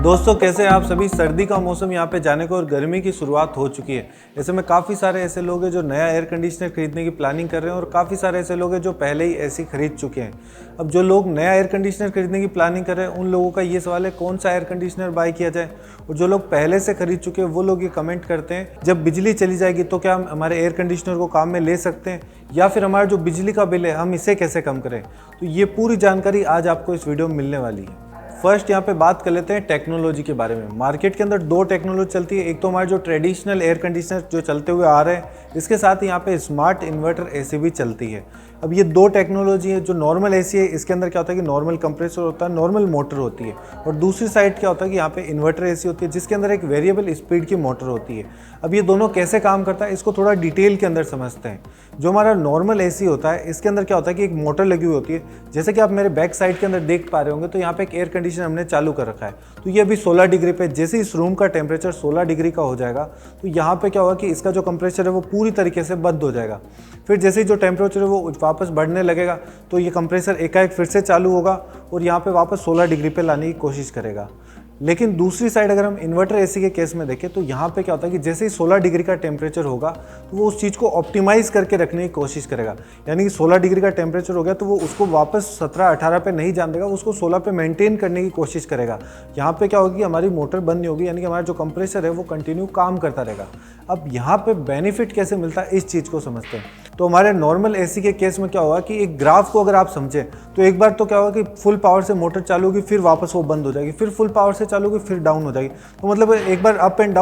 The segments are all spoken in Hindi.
दोस्तों कैसे हैं आप सभी। सर्दी का मौसम यहाँ पे जाने को और गर्मी की शुरुआत हो चुकी है। ऐसे में काफ़ी सारे ऐसे लोग हैं जो नया एयर कंडीशनर खरीदने की प्लानिंग कर रहे हैं और काफ़ी सारे ऐसे लोग हैं जो पहले ही एसी खरीद चुके हैं। अब जो लोग नया एयर कंडीशनर खरीदने की प्लानिंग कर रहे हैं उन लोगों का ये सवाल है कौन सा एयर कंडीशनर बाय किया जाए। और जो लोग पहले से खरीद चुके हैं वो लोग ये कमेंट करते हैं जब बिजली चली जाएगी तो क्या हम हमारे एयर कंडीशनर को काम में ले सकते हैं, या फिर हमारा जो बिजली का बिल है हम इसे कैसे कम करें। तो ये पूरी जानकारी आज आपको इस वीडियो में मिलने वाली है। फर्स्ट यहाँ पे बात कर लेते हैं टेक्नोलॉजी के बारे में। मार्केट के अंदर दो टेक्नोलॉजी चलती है। एक तो हमारे जो ट्रेडिशनल एयर कंडीशनर जो चलते हुए आ रहे हैं, इसके साथ ही यहाँ पे स्मार्ट इन्वर्टर एसी भी चलती है। अब ये दो टेक्नोलॉजी है। जो नॉर्मल एसी है इसके अंदर क्या होता है कि नॉर्मल कंप्रेसर होता है, नॉर्मल मोटर होती है, और दूसरी साइड क्या होता है कि यहाँ पे इन्वर्टर एसी होती है जिसके अंदर एक वेरिएबल स्पीड की मोटर होती है। अब ये दोनों कैसे काम करता है इसको थोड़ा डिटेल के अंदर समझते हैं। जो हमारा नॉर्मल एसी होता है इसके अंदर क्या होता है कि एक मोटर लगी हुई होती है। जैसे कि आप मेरे बैक साइड के अंदर देख पा रहे होंगे तो यहाँ पे एक एयर कंडीशनर हमने चालू कर रखा है। तो ये अभी 16 डिग्री पे, जैसे इस रूम का टेम्परेचर 16 डिग्री का हो जाएगा तो यहाँ पे क्या होगा कि इसका जो कंप्रेसर है वो पूरी तरीके से बंद हो जाएगा। फिर जैसे ही जो टेम्परेचर है वो वापस बढ़ने लगेगा तो ये कंप्रेसर एकाएक फिर से चालू होगा और यहाँ पे वापस 16 डिग्री पे लाने की कोशिश करेगा। लेकिन दूसरी साइड अगर हम इन्वर्टर एसी के केस में देखें तो यहाँ पे क्या होता है कि जैसे ही 16 डिग्री का टेम्परेचर होगा तो वो उस चीज़ को ऑप्टिमाइज करके रखने की कोशिश करेगा। यानी कि 16 डिग्री का टेम्परेचर हो गया तो वो उसको वापस 17-18 पे नहीं जान देगा, उसको 16 पे मेंटेन करने की कोशिश करेगा। यहाँ पे क्या होगी कि हमारी मोटर बंद नहीं होगी, यानी कि हमारा जो कंप्रेसर है वो कंटिन्यू काम करता रहेगा। अब यहाँ पे बेनिफिट कैसे मिलता है इस चीज़ को समझते हैं। तो हमारे नॉर्मल एसी के केस में क्या होगा कि एक ग्राफ को अगर आप समझें तो एक बार तो क्या होगा कि फुल पावर से मोटर चालू होगी, फिर वापस वो बंद हो जाएगी, फिर फुल पावर से चालू होगी, फिर डाउन हो जाएगी। तो मतलब एक बार अप एंड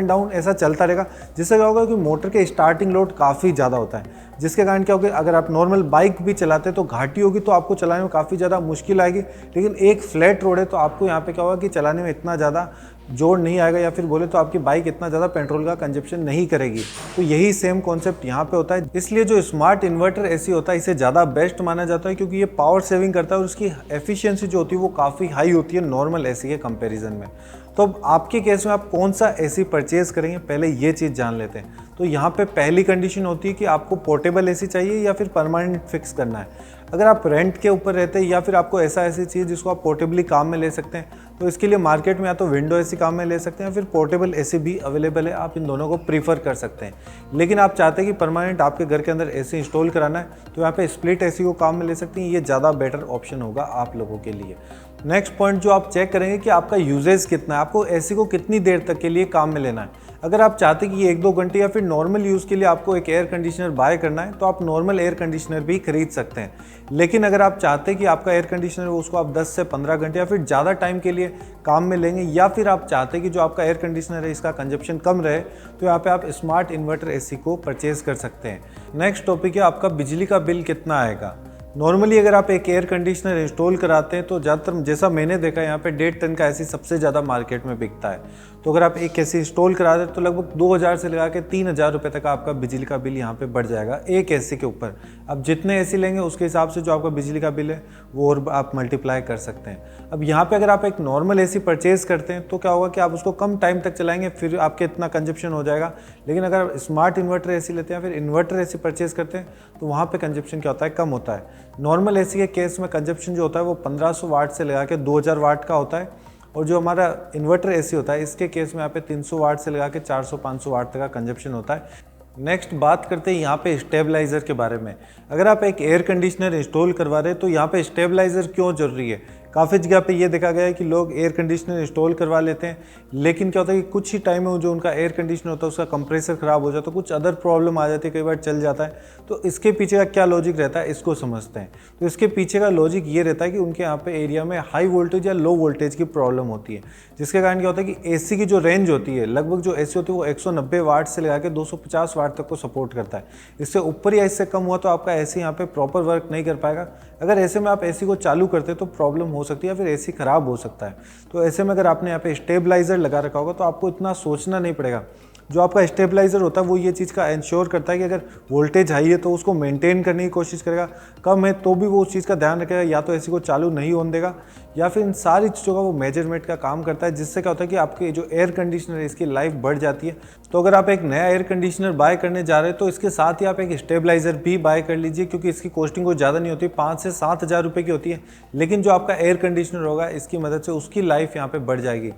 डाउन ऐसा चलता रहेगा, जिससे क्या होगा कि मोटर के स्टार्टिंग लोड काफ़ी ज़्यादा होता है, जिसके कारण क्या होगा अगर आप नॉर्मल बाइक भी चलाते हैं तो घाटी होगी तो आपको चलाने में काफ़ी ज़्यादा मुश्किल आएगी। लेकिन एक फ्लैट रोड है तो आपको यहाँ पे क्या होगा कि चलाने में इतना ज़्यादा जोर नहीं आएगा, या फिर बोले तो आपकी बाइक इतना ज़्यादा पेट्रोल का कंजप्शन नहीं करेगी। तो यही सेम कॉन्सेप्ट यहाँ पे होता है। इसलिए जो स्मार्ट इन्वर्टर एसी होता है इसे ज़्यादा बेस्ट माना जाता है क्योंकि ये पावर सेविंग करता है और उसकी एफिशिएंसी जो होती है वो काफ़ी हाई होती है नॉर्मल एसी के कंपैरिजन में। तो अब आपके केस में आप कौन सा एसी परचेज करेंगे पहले ये चीज़ जान लेते हैं। तो यहाँ पे पहली कंडीशन होती है कि आपको पोर्टेबल एसी चाहिए या फिर परमानेंट फिक्स करना है। अगर आप रेंट के ऊपर रहते हैं या फिर आपको ऐसा एसी चाहिए जिसको आप पोर्टेबली काम में ले सकते हैं तो इसके लिए मार्केट में या तो विंडो एसी काम में ले सकते हैं या फिर पोर्टेबल एसी भी अवेलेबल है, आप इन दोनों को प्रीफर कर सकते हैं। लेकिन आप चाहते हैं कि परमानेंट आपके घर के अंदर एसी इंस्टॉल कराना है तो यहाँ पे स्प्लिट एसी को काम में ले सकते हैं, ये ज़्यादा बेटर ऑप्शन होगा आप लोगों के लिए। नेक्स्ट पॉइंट जो आप चेक करेंगे कि आपका यूजेज कितना है, आपको एसी को कितनी देर तक के लिए काम में लेना है। अगर आप चाहते हैं कि 1-2 घंटे या फिर नॉर्मल यूज़ के लिए आपको एक एयर कंडीशनर बाय करना है तो आप नॉर्मल एयर कंडीशनर भी खरीद सकते हैं। लेकिन अगर आप चाहते हैं कि आपका एयर कंडीशनर उसको आप 10 से 15 घंटे या फिर ज़्यादा टाइम के लिए काम में लेंगे, या फिर आप चाहते हैं कि जो आपका एयर कंडीशनर है इसका कंजप्शन कम रहे, तो यहाँ पे आप स्मार्ट इन्वर्टर एसी को परचेज कर सकते हैं। नेक्स्ट टॉपिक है आपका बिजली का बिल कितना आएगा। नॉर्मली अगर आप एक एयर कंडीशनर इंस्टॉल कराते हैं तो ज़्यादातर जैसा मैंने देखा यहाँ पे 1.5 टन का एसी सबसे ज़्यादा मार्केट में बिकता है। तो अगर आप एक एसी इंस्टॉल करा दें तो लगभग 2000 से लगा के 3000 रुपये तक आपका बिजली का बिल यहाँ पे बढ़ जाएगा एक एसी के ऊपर। अब जितने एसी लेंगे उसके हिसाब से जो आपका बिजली का बिल है वो और आप मल्टीप्लाई कर सकते हैं। अब यहाँ पे अगर आप एक नॉर्मल एसी परचेज करते हैं तो क्या होगा कि आप उसको कम टाइम तक चलाएंगे, फिर आपके इतना कंजप्शन हो जाएगा। लेकिन अगर आप स्मार्ट इन्वर्टर एसी लेते हैं फिर इन्वर्टर एसी परचेज करते हैं तो वहाँ पे कंजप्शन क्या होता है, कम होता है। नॉर्मल एसी के केस में कंजप्शन जो होता है वो 1500 वाट से लगा के 2000 वाट का होता है, और जो हमारा इन्वर्टर एसी होता है इसके केस में यहाँ पे 300 वाट से लगा के 400-500 वाट तक का कंजप्शन होता है। नेक्स्ट बात करते हैं यहाँ पे स्टेबलाइज़र के बारे में। अगर आप एक एयर कंडीशनर इंस्टॉल करवा रहे हैं तो यहाँ पे स्टेबलाइज़र क्यों ज़रूरी है। काफ़ी जगह पे ये देखा गया है कि लोग एयर कंडीशनर इंस्टॉल करवा लेते हैं, लेकिन क्या होता है कि कुछ ही टाइम में जो उनका एयर कंडीशनर होता है उसका कंप्रेसर ख़राब हो जाता है, कुछ अदर प्रॉब्लम आ जाती है, कई बार चल जाता है। तो इसके पीछे का क्या लॉजिक रहता है इसको समझते हैं। तो इसके पीछे का लॉजिक ये रहता है कि उनके यहाँ पे एरिया में हाई वोल्टेज या लो वोल्टेज की प्रॉब्लम होती है, जिसके कारण क्या होता है कि एसी की जो रेंज होती है, लगभग जो एसी होती है वो 190 वाट से लगा के 250 वाट तक को सपोर्ट करता है। इससे ऊपर या इससे कम हुआ तो आपका एसी यहाँ पे प्रॉपर वर्क नहीं कर पाएगा। अगर ऐसे में आप एसी को चालू करते हैं तो प्रॉब्लम हो सकती है, फिर एसी ख़राब हो सकता है। तो ऐसे में अगर आपने यहाँ पे स्टेबलाइज़र लगा रखा होगा तो आपको इतना सोचना नहीं पड़ेगा। जो आपका स्टेबलाइजर होता है वो ये चीज़ का इंश्योर करता है कि अगर वोल्टेज हाई है तो उसको मेंटेन करने की कोशिश करेगा, कम है तो भी वो उस चीज़ का ध्यान रखेगा, या तो एसी को चालू नहीं होने देगा, या फिर इन सारी चीज़ों का वो मेजरमेंट का काम करता है, जिससे क्या होता है कि आपके जो एयर कंडीशनर है इसकी लाइफ बढ़ जाती है। तो अगर आप एक नया एयर कंडीशनर बाय करने जा रहे हैं तो इसके साथ ही आप एक स्टेबलाइजर भी बाय कर लीजिए, क्योंकि इसकी कॉस्टिंग कोई ज़्यादा नहीं होती, 5 से 7 हज़ार रुपये की होती है, लेकिन जो आपका एयर कंडीशनर होगा इसकी मदद से उसकी लाइफ यहाँ पे बढ़ जाएगी।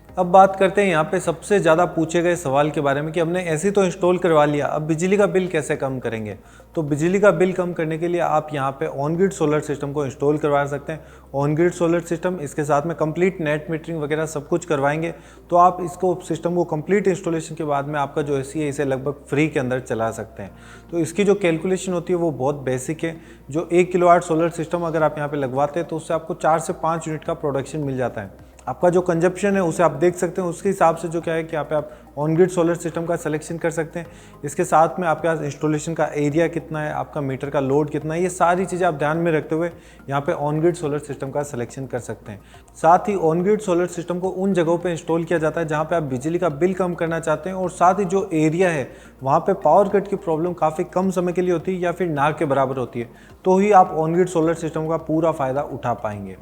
अब बात करते हैं यहाँ पे सबसे ज़्यादा पूछे गए सवाल के बारे में कि हमने एसी तो इंस्टॉल करवा लिया, अब बिजली का बिल कैसे कम करेंगे। तो बिजली का बिल कम करने के लिए आप यहाँ पे ऑन ग्रिड सोलर सिस्टम को इंस्टॉल करवा सकते हैं। ऑन ग्रिड सोलर सिस्टम, इसके साथ में कंप्लीट नेट मीटरिंग वगैरह सब कुछ करवाएंगे, तो आप इसको सिस्टम को कंप्लीट इंस्टॉलेशन के बाद में आपका जो एसी है इसे लगभग फ्री के अंदर चला सकते हैं। तो इसकी जो कैलकुलेशन होती है वो बहुत बेसिक है। जो 1 किलोवाट सोलर सिस्टम अगर आप यहाँ पे लगवाते हैं तो उससे आपको 4 से 5 यूनिट का प्रोडक्शन मिल जाता है। आपका जो कंजप्शन है उसे आप देख सकते हैं, उसके हिसाब से जो क्या है कि यहाँ पे आप ऑन ग्रिड सोलर सिस्टम का सिलेक्शन कर सकते हैं। इसके साथ में आपके पास इंस्टॉलेशन का एरिया कितना है, आपका मीटर का लोड कितना है, ये सारी चीज़ें आप ध्यान में रखते हुए यहाँ पे ऑन ग्रिड सोलर सिस्टम का सिलेक्शन कर सकते हैं। साथ ही ऑन ग्रिड सोलर सिस्टम को उन जगहों पे इंस्टॉल किया जाता है जहाँ पे आप बिजली का बिल कम करना चाहते हैं, और साथ ही जो एरिया है वहाँ पे पावर कट की प्रॉब्लम काफ़ी कम समय के लिए होती है या फिर ना के बराबर होती है, तो ही आप ऑन ग्रिड सोलर सिस्टम का पूरा फ़ायदा उठा पाएंगे।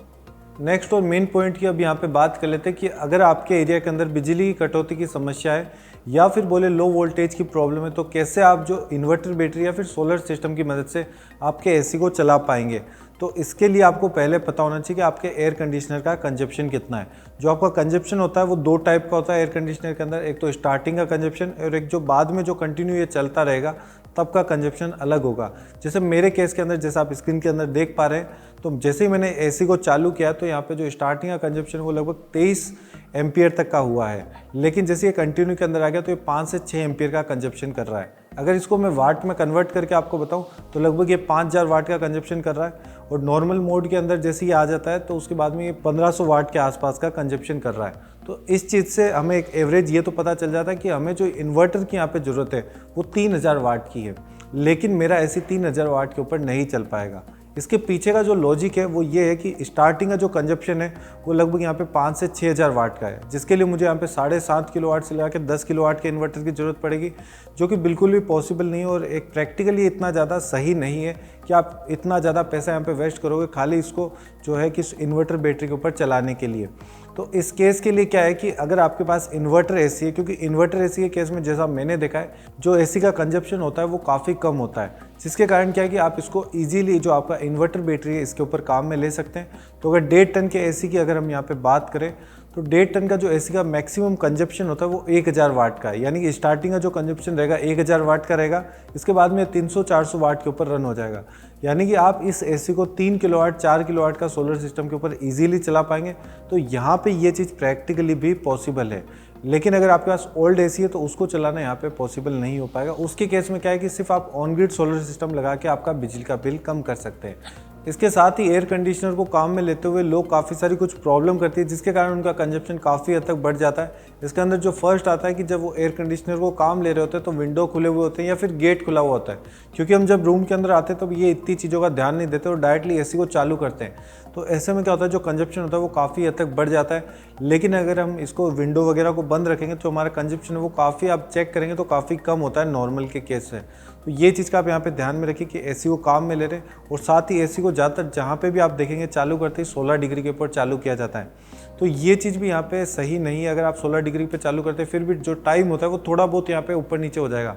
नेक्स्ट और मेन पॉइंट की अब यहाँ पे बात कर लेते हैं कि अगर आपके एरिया के अंदर बिजली की कटौती की समस्या है या फिर बोले लो वोल्टेज की प्रॉब्लम है, तो कैसे आप जो इन्वर्टर बैटरी या फिर सोलर सिस्टम की मदद से आपके एसी को चला पाएंगे। तो इसके लिए आपको पहले पता होना चाहिए कि आपके एयर कंडीशनर का कंजप्शन कितना है। जो आपका कंजप्शन होता है वो 2 टाइप का होता है एयर कंडीशनर के अंदर, एक तो स्टार्टिंग का कंजप्शन और एक जो बाद में जो कंटिन्यू ये चलता रहेगा तब का कंजप्शन अलग होगा। जैसे मेरे केस के अंदर, जैसे आप स्क्रीन के अंदर देख पा रहे हैं, तो जैसे ही मैंने एसी को चालू किया तो यहाँ पे जो स्टार्टिंग का कंजप्शन वो लगभग 23 एम्पियर तक का हुआ है, लेकिन जैसे ये कंटिन्यू के अंदर आ गया तो ये 5 से 6 एम्पियर का कंजप्शन कर रहा है। अगर इसको मैं वाट में कन्वर्ट करके आपको बताऊं तो लगभग ये 5000 वाट का कंजप्शन कर रहा है, और नॉर्मल मोड के अंदर जैसे ही आ जाता है तो उसके बाद में ये 1500 वाट के आसपास का कंजप्शन कर रहा है। तो इस चीज़ से हमें एक एवरेज ये तो पता चल जाता है कि हमें जो इन्वर्टर की यहाँ पे ज़रूरत है वो 3000 वाट की है, लेकिन मेरा ऐसी 3000 वाट के ऊपर नहीं चल पाएगा। इसके पीछे का जो लॉजिक है वो ये है कि स्टार्टिंग का जो कंजप्शन है वो लगभग यहाँ पे 5 से 6000 वाट का है, जिसके लिए मुझे यहाँ पे 7.5 किलोवाट से लगा के 10 किलोवाट के इन्वर्टर की ज़रूरत पड़ेगी, जो कि बिल्कुल भी पॉसिबल नहीं है और एक प्रैक्टिकली इतना ज़्यादा सही नहीं है कि आप इतना ज़्यादा पैसा यहाँ पे वेस्ट करोगे खाली इसको जो है कि इन्वर्टर बैटरी के ऊपर चलाने के लिए। तो इस केस के लिए क्या है कि अगर आपके पास इन्वर्टर एसी है, क्योंकि इन्वर्टर एसी के केस में जैसा मैंने देखा है जो एसी का कंजप्शन होता है वो काफ़ी कम होता है, जिसके कारण क्या है कि आप इसको इजीली जो आपका इन्वर्टर बैटरी है इसके ऊपर काम में ले सकते हैं। तो अगर 1.5 टन के एसी की अगर हम यहाँ पे बात करें तो 1.5 टन का जो एसी का मैक्सिमम कंजप्शन होता है वो 1000 वाट का है, यानी कि स्टार्टिंग का जो कंजप्शन रहेगा 1000 वाट का रहेगा, इसके बाद में 300-400 वाट के ऊपर रन हो जाएगा। यानी कि आप इस एसी को 3 किलोवाट 4 किलोवाट का सोलर सिस्टम के ऊपर इजीली चला पाएंगे। तो यहाँ पे ये चीज़ प्रैक्टिकली भी पॉसिबल है, लेकिन अगर आपके पास ओल्ड एसी है तो उसको चलाना यहाँ पे पॉसिबल नहीं हो पाएगा। उसके केस में क्या है कि सिर्फ आप ऑन ग्रिड सोलर सिस्टम लगा के आपका बिजली का बिल कम कर सकते हैं। इसके साथ ही एयर कंडीशनर को काम में लेते हुए लोग काफ़ी सारी कुछ प्रॉब्लम करती है, जिसके कारण उनका कंजप्शन काफ़ी हद तक बढ़ जाता है। इसके अंदर जो फर्स्ट आता है कि जब वो एयर कंडीशनर को काम ले रहे होते हैं तो विंडो खुले हुए होते हैं या फिर गेट खुला हुआ होता है, क्योंकि हम जब रूम के अंदर आते हैं तो ये इतनी चीज़ों का ध्यान नहीं देते और डायरेक्टली एसी को चालू करते हैं। तो ऐसे में क्या होता है जो कंजप्शन होता है वो काफ़ी हद तक बढ़ जाता है। लेकिन अगर हम इसको विंडो वगैरह को बंद रखेंगे तो हमारा कंजप्शन है वो काफ़ी, आप चेक करेंगे तो काफ़ी कम होता है नॉर्मल के केस से। तो ये चीज़ का आप यहाँ पे ध्यान में रखिए कि एसी को काम में ले रहे हैं, और साथ ही एसी को ज़्यादातर जहाँ पे भी आप देखेंगे चालू करते ही 16 डिग्री के ऊपर चालू किया जाता है। तो ये चीज़ भी यहाँ पे सही नहीं है। अगर आप 16 डिग्री पे चालू करते हैं फिर भी जो टाइम होता है वो थोड़ा बहुत यहाँ पे ऊपर नीचे हो जाएगा,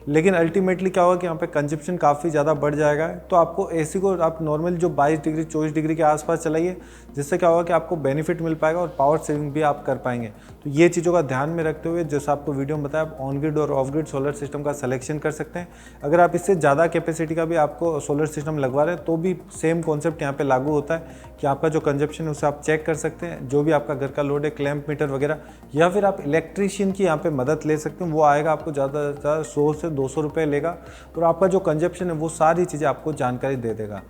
लेकिन अल्टीमेटली क्या होगा कि यहाँ पे कंजप्शन काफ़ी ज़्यादा बढ़ जाएगा। तो आपको एसी को आप नॉर्मल जो 22 डिग्री 24 डिग्री के आसपास चलाइए, जिससे क्या होगा कि आपको बेनिफिट मिल पाएगा और पावर सेविंग भी आप कर पाएंगे। तो ये चीज़ों का ध्यान में रखते हुए जैसा आपको वीडियो में बताया, आप ऑन ग्रिड और ऑफ ग्रिड सोलर सिस्टम का सिलेक्शन कर सकते हैं। अगर आप इससे ज़्यादा कैपेसिटी का भी आपको सोलर सिस्टम लगवा रहे हैं तो भी सेम कॉन्सेप्ट यहाँ पे लागू होता है कि आपका जो कंजप्शन है उसे आप चेक कर सकते हैं। जो भी आपका घर का लोड है, क्लैंप मीटर वगैरह, या फिर आप इलेक्ट्रीशियन की यहाँ पे मदद ले सकते हैं। वो आएगा, आपको ज़्यादा से ज़्यादा 100 से 200 रुपये लेगा और आपका जो कंजप्शन है वो सारी चीज़ें आपको जानकारी दे देगा।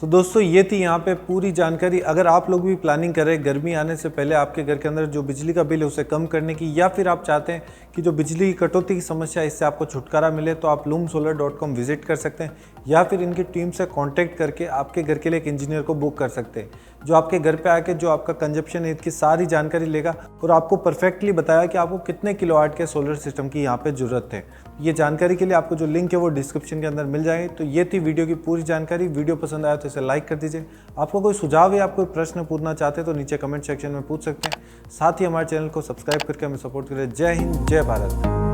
तो दोस्तों ये थी यहाँ पे पूरी जानकारी। अगर आप लोग भी प्लानिंग कर रहे हैं गर्मी आने से पहले आपके घर के अंदर जो बिजली का बिल है उसे कम करने की, या फिर आप चाहते हैं कि जो बिजली की कटौती की समस्या है इससे आपको छुटकारा मिले, तो आप loomsolar.com विजिट कर सकते हैं, या फिर इनकी टीम से कांटेक्ट करके आपके घर के लिए एक इंजीनियर को बुक कर सकते हैं। जो आपके घर पे आके जो आपका कंजप्शन है इसकी सारी जानकारी लेगा और आपको परफेक्टली बताया कि आपको कितने किलोवाट के सोलर सिस्टम की यहाँ पे ज़रूरत है। ये जानकारी के लिए आपको जो लिंक है वो डिस्क्रिप्शन के अंदर मिल जाएगी। तो ये थी वीडियो की पूरी जानकारी। वीडियो पसंद आया तो इसे लाइक कर दीजिए। आपको कोई सुझाव या आप कोई प्रश्न पूछना चाहते हैं तो नीचे कमेंट सेक्शन में पूछ सकते हैं। साथ ही हमारे चैनल को सब्सक्राइब करके हमें सपोर्ट करें। जय हिंद, जय भारत।